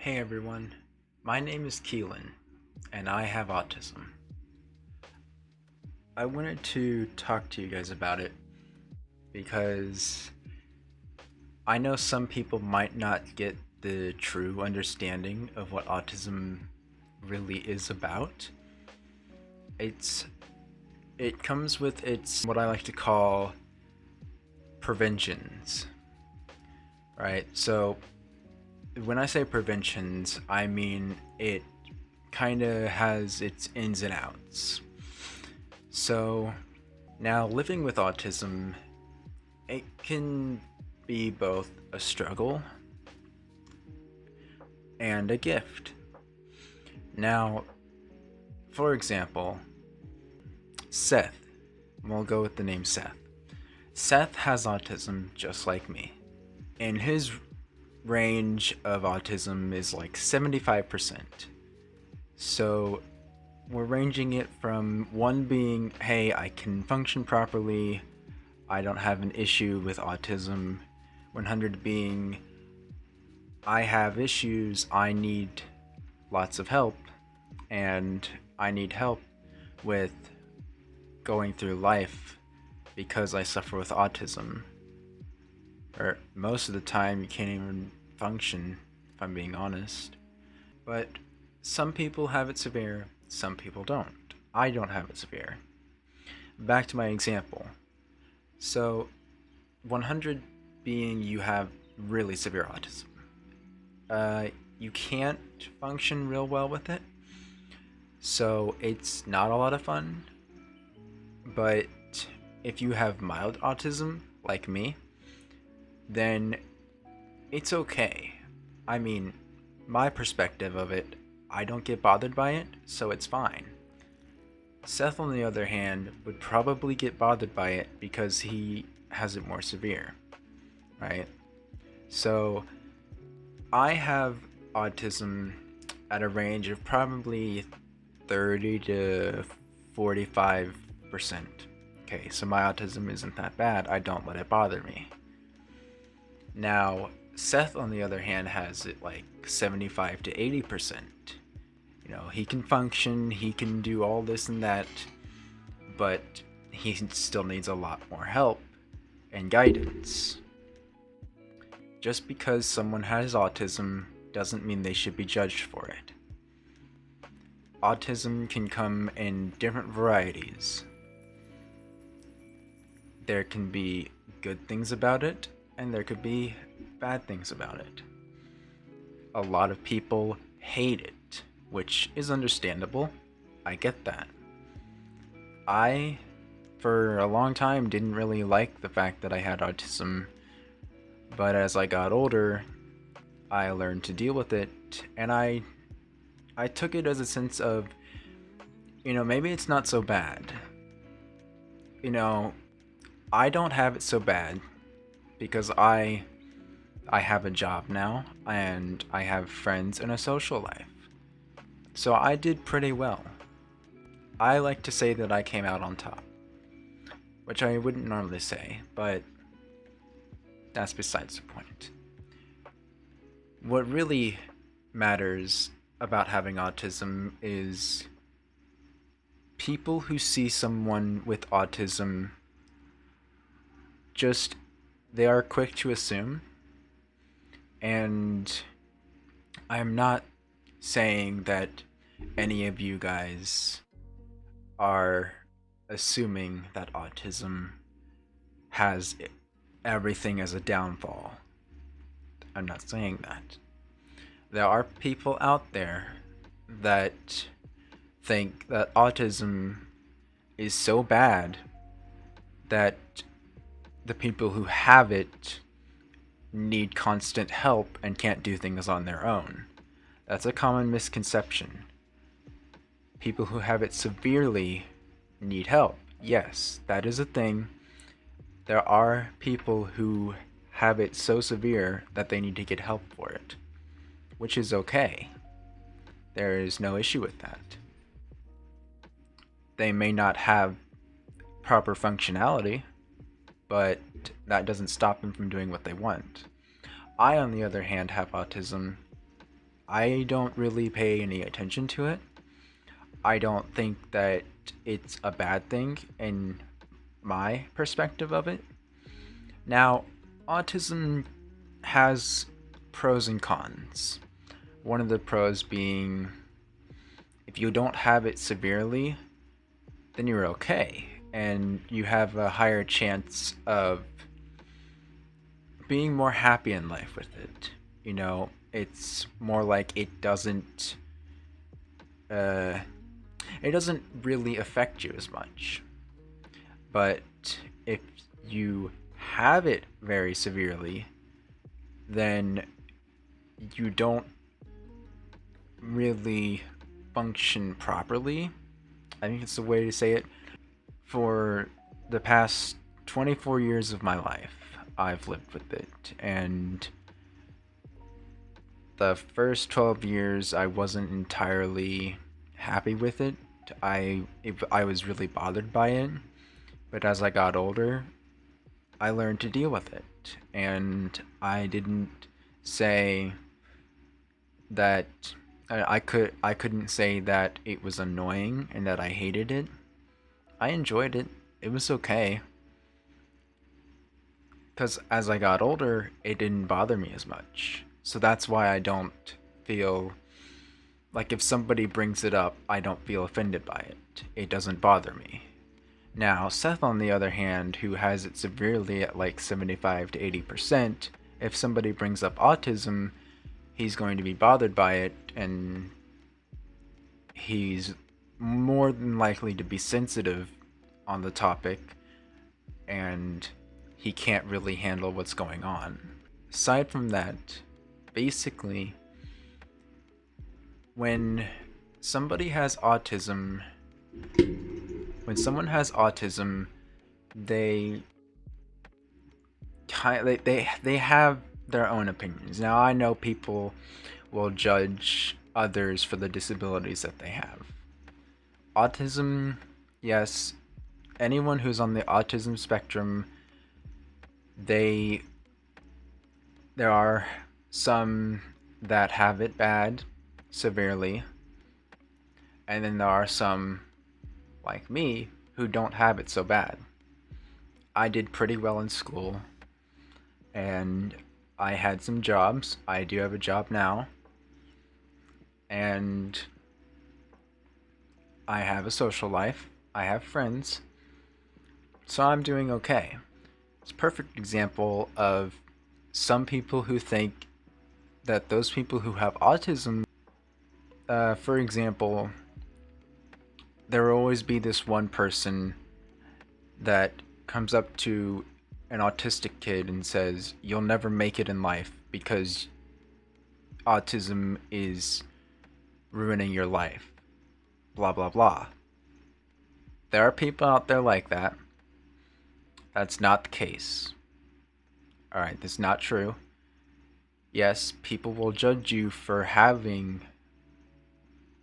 Hey everyone, my name is Keelan, and I have autism. I wanted to talk to you guys about it because I know some people might not get the true understanding of what autism really is about. It's it comes with its what I like to call preventions, right? So when I say preventions, I mean it kind of has its ins and outs. So now living with autism, it can be both a struggle and a gift. Now, for example, Seth, we'll go with the name Seth. Seth has autism just like me, and his range of autism is like 75%. So we're ranging it from one being, hey, I can function properly, I don't have an issue with autism, 100 being, I have issues, I need lots of help, and I need help with going through life because I suffer with autism. Or most of the time, you can't even function, if I'm being honest. But some people have it severe, some people don't. I don't have it severe. Back to my example. So, 100 being you have really severe autism. You can't function real well with it, so it's not a lot of fun. But if you have mild autism, like me, then it's okay. I mean, my perspective of it, I don't get bothered by it, so it's fine. Seth, on the other hand, would probably get bothered by it because he has it more severe, right? So, I have autism at a range of probably 30 to 45%. Okay, so my autism isn't that bad. I don't let it bother me. Now, Seth, on the other hand, has it like 75 to 80%. He can function, he can do all this and that, but he still needs a lot more help and guidance. Just because someone has autism doesn't mean they should be judged for it. Autism can come in different varieties. There can be good things about it, and there could be bad things about it. A lot of people hate it, which is understandable. I get that. I, for a long time, didn't really like the fact that I had autism, but as I got older, I learned to deal with it, and I took it as a sense of, maybe it's not so bad. You know, I don't have it so bad because I have a job now and I have friends and a social life. So I did pretty well. I like to say that I came out on top, which I wouldn't normally say, but that's besides the point. What really matters about having autism is people who see someone with autism just they are quick to assume, and I'm not saying that any of you guys are assuming that autism has everything as a downfall. I'm not saying that. There are people out there that think that autism is so bad that the people who have it need constant help and can't do things on their own. That's a common misconception. People who have it severely need help. Yes, that is a thing. There are people who have it so severe that they need to get help for it, which is okay. There is no issue with that. They may not have proper functionality, but that doesn't stop them from doing what they want. I, on the other hand, have autism. I don't really pay any attention to it. I don't think that it's a bad thing in my perspective of it. Now, autism has pros and cons. One of the pros being if you don't have it severely, then you're okay. And you have a higher chance of being more happy in life with it. You know, it's more like uh, it doesn't really affect you as much. But if you have it very severely, then you don't really function properly. I think it's the way to say it. For the past 24 years of my life, I've lived with it, and the first 12 years I wasn't entirely happy with it. I was really bothered by it, but as I got older, I learned to deal with it, and I didn't say that I couldn't say that it was annoying and that I hated it. I enjoyed it. It was okay. Because as I got older, it didn't bother me as much. So that's why I don't feel like if somebody brings it up, I don't feel offended by it. It doesn't bother me. Now, Seth, on the other hand, who has it severely at like 75 to 80%, if somebody brings up autism, he's going to be bothered by it, and he's more than likely to be sensitive on the topic, and he can't really handle what's going on. Aside from that, basically, when somebody has autism, when someone has autism, they they have their own opinions. Now, I know people will judge others for the disabilities that they have. Autism, yes, anyone who's on the autism spectrum, they there are some that have it bad, severely, and then there are some like me who don't have it so bad. I did pretty well in school, and I had some jobs. I do have a job now, and I have a social life. I have friends, so I'm doing okay. It's a perfect example of some people who think that those people who have autism, for example, there will always be this one person that comes up to an autistic kid and says, "You'll never make it in life because autism is ruining your life." Blah, blah, blah. There are people out there like that. That's not the case. Alright, that's not true. Yes, people will judge you for having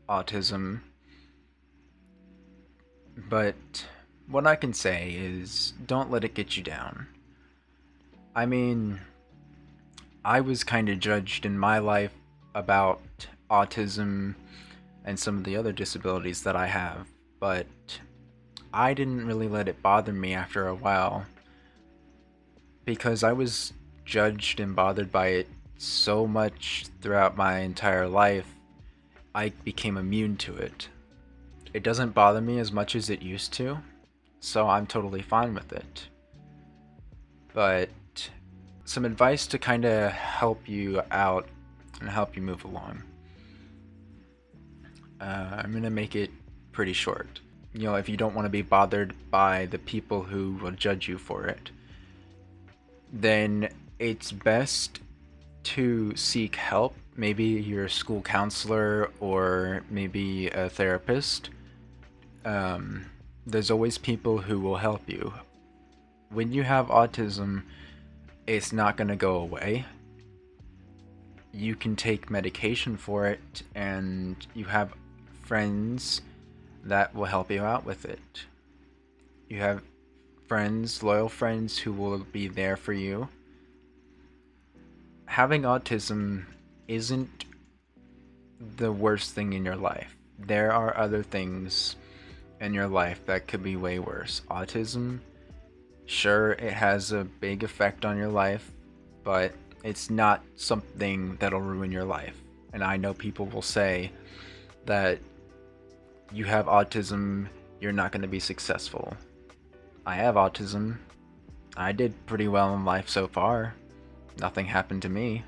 autism, but what I can say is don't let it get you down. I mean, I was kind of judged in my life about autism and some of the other disabilities that I have, but I didn't really let it bother me after a while because I was judged and bothered by it so much throughout my entire life, I became immune to it. It doesn't bother me as much as it used to, so I'm totally fine with it. But some advice to kind of help you out and help you move along. I'm going to make it pretty short. You know, if you don't want to be bothered by the people who will judge you for it, then it's best to seek help. Maybe your school counselor or maybe a therapist. There's always people who will help you. When you have autism, it's not going to go away. You can take medication for it, and you have friends that will help you out with it. You have friends, loyal friends who will be there for you. Having autism isn't the worst thing in your life. There are other things in your life that could be way worse. Autism, sure, it has a big effect on your life, but it's not something that'll ruin your life. And I know people will say that you have autism, you're not going to be successful. I have autism. I did pretty well in life so far. Nothing happened to me.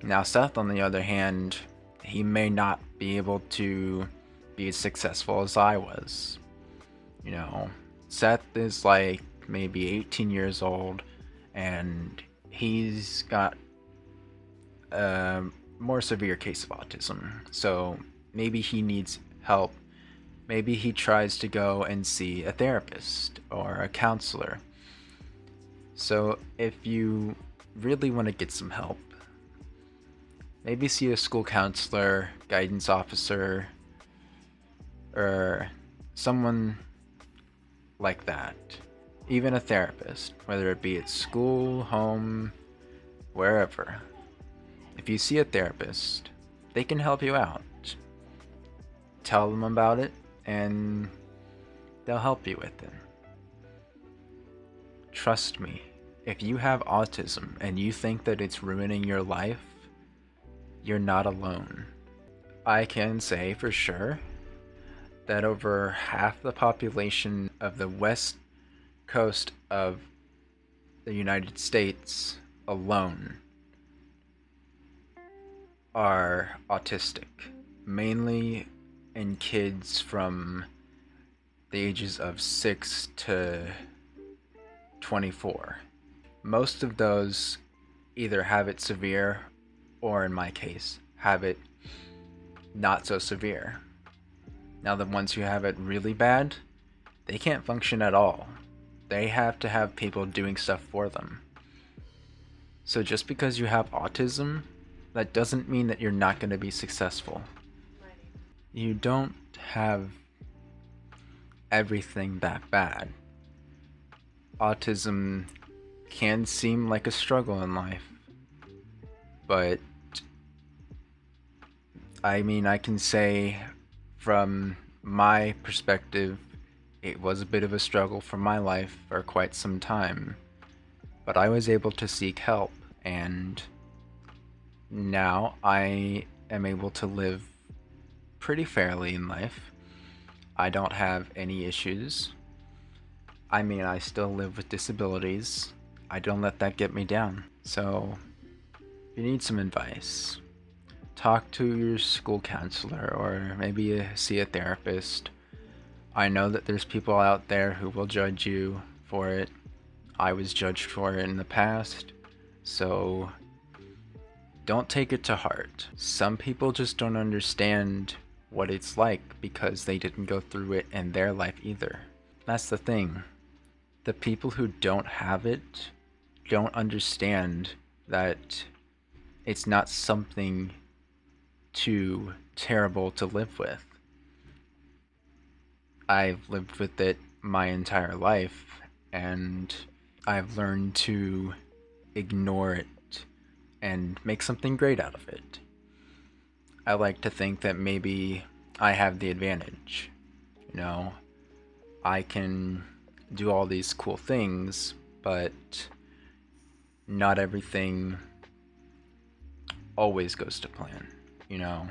Now, Seth, on the other hand, he may not be able to be as successful as I was. You know, Seth is like maybe 18 years old, and he's got a more severe case of autism. So maybe he needs help. Maybe he tries to go and see a therapist or a counselor. So if you really want to get some help, maybe see a school counselor, guidance officer, or someone like that. Even a therapist, whether it be at school, home, wherever. If you see a therapist, they can help you out. Tell them about it, and they'll help you with it. Trust me, if you have autism and you think that it's ruining your life, you're not alone. I can say for sure that over half the population of the west coast of the United States alone are autistic, mainly in kids from the ages of 6 to 24. Most of those either have it severe or, in my case, have it not so severe. Now, the ones who have it really bad, they can't function at all. They have to have people doing stuff for them. So just because you have autism, that doesn't mean that you're not going to be successful. You don't have everything that bad. Autism can seem like a struggle in life, but I mean, I can say from my perspective, it was a bit of a struggle for my life for quite some time, but I was able to seek help, and now I am able to live pretty fairly in life. I don't have any issues. I mean, I still live with disabilities. I don't let that get me down. So, if you need some advice, talk to your school counselor or maybe see a therapist. I know that there's people out there who will judge you for it. I was judged for it in the past, so don't take it to heart. Some people just don't understand what it's like because they didn't go through it in their life either. That's the thing. The people who don't have it don't understand that it's not something too terrible to live with. I've lived with it my entire life, and I've learned to ignore it and make something great out of it. I like to think that maybe I have the advantage. You know, I can do all these cool things, but not everything always goes to plan. You know,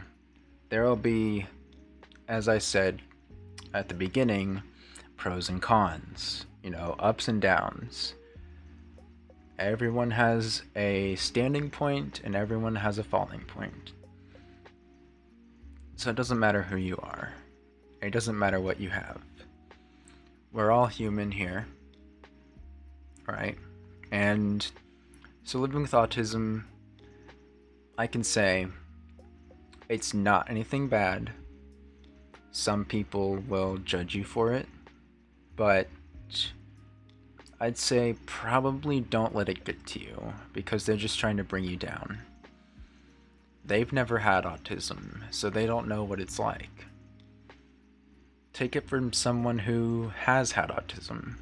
there'll be, as I said at the beginning, pros and cons, you know, ups and downs. Everyone has a standing point and everyone has a falling point. So it doesn't matter who you are. It doesn't matter what you have. We're all human here, right? And so living with autism, I can say it's not anything bad. Some people will judge you for it, but I'd say probably don't let it get to you because they're just trying to bring you down. They've never had autism, so they don't know what it's like. Take it from someone who has had autism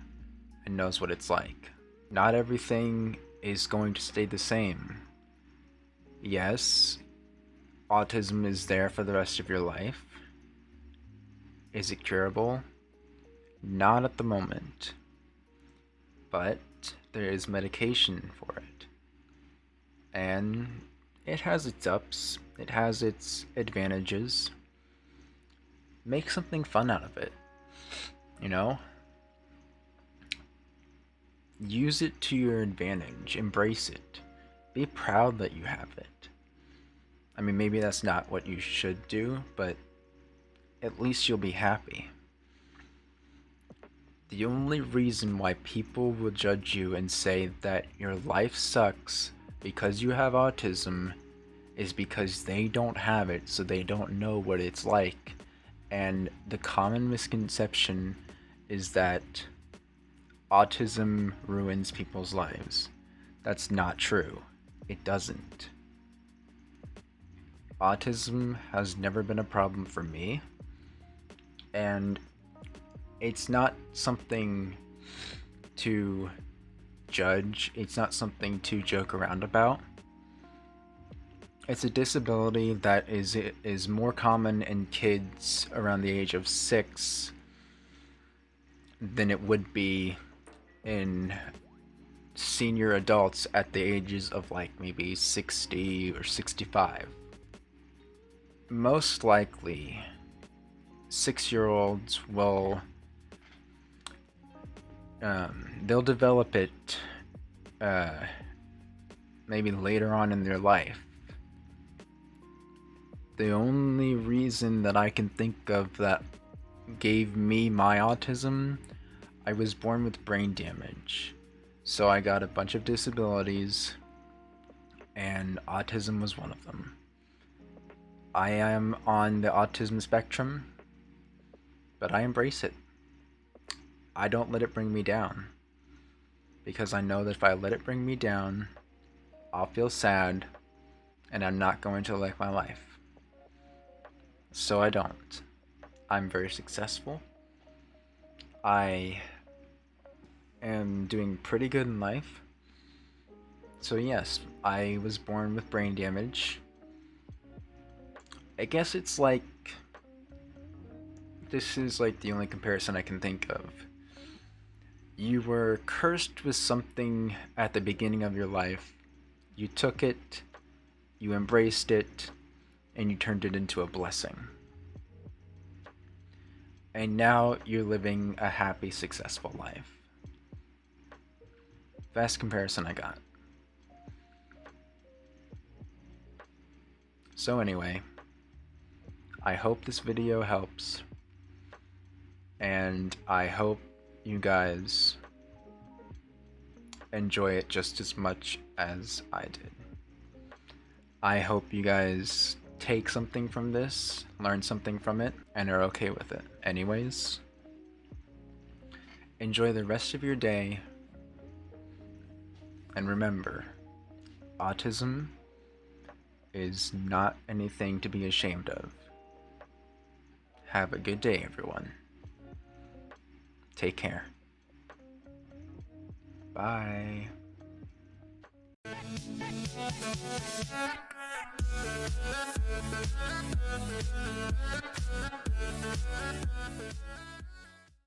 and knows what it's like. Not everything is going to stay the same. Yes, autism is there for the rest of your life. Is it curable? Not at the moment, but there is medication for it. And it has its ups, it has its advantages. Make something fun out of it, you know? Use it to your advantage, embrace it. Be proud that you have it. I mean, maybe that's not what you should do, but at least you'll be happy. The only reason why people will judge you and say that your life sucks because you have autism is because they don't have it, so they don't know what it's like. And the common misconception is that autism ruins people's lives. That's not true. It doesn't. Autism has never been a problem for me, and it's not something to judge, it's not something to joke around about. It's a disability that is more common in kids around the age of 6 than it would be in senior adults at the ages of like maybe 60 or 65. Most likely, 6-year-olds will they'll develop it maybe later on in their life. The only reason that I can think of that gave me my autism, I was born with brain damage. So I got a bunch of disabilities, and autism was one of them. I am on the autism spectrum, but I embrace it. I don't let it bring me down, because I know that if I let it bring me down, I'll feel sad, and I'm not going to like my life. So I don't. I'm very successful. I am doing pretty good in life. So yes, I was born with brain damage. I guess it's like, this is like the only comparison I can think of. You were cursed with something at the beginning of your life. You took it, you embraced it, and you turned it into a blessing. And now you're living a happy, successful life. Best comparison I got. So anyway, I hope this video helps, and I hope you guys enjoy it just as much as I did. I hope you guys take something from this, learn something from it, and are okay with it. Anyways, enjoy the rest of your day, and remember, autism is not anything to be ashamed of. Have a good day, everyone. Take care. Bye.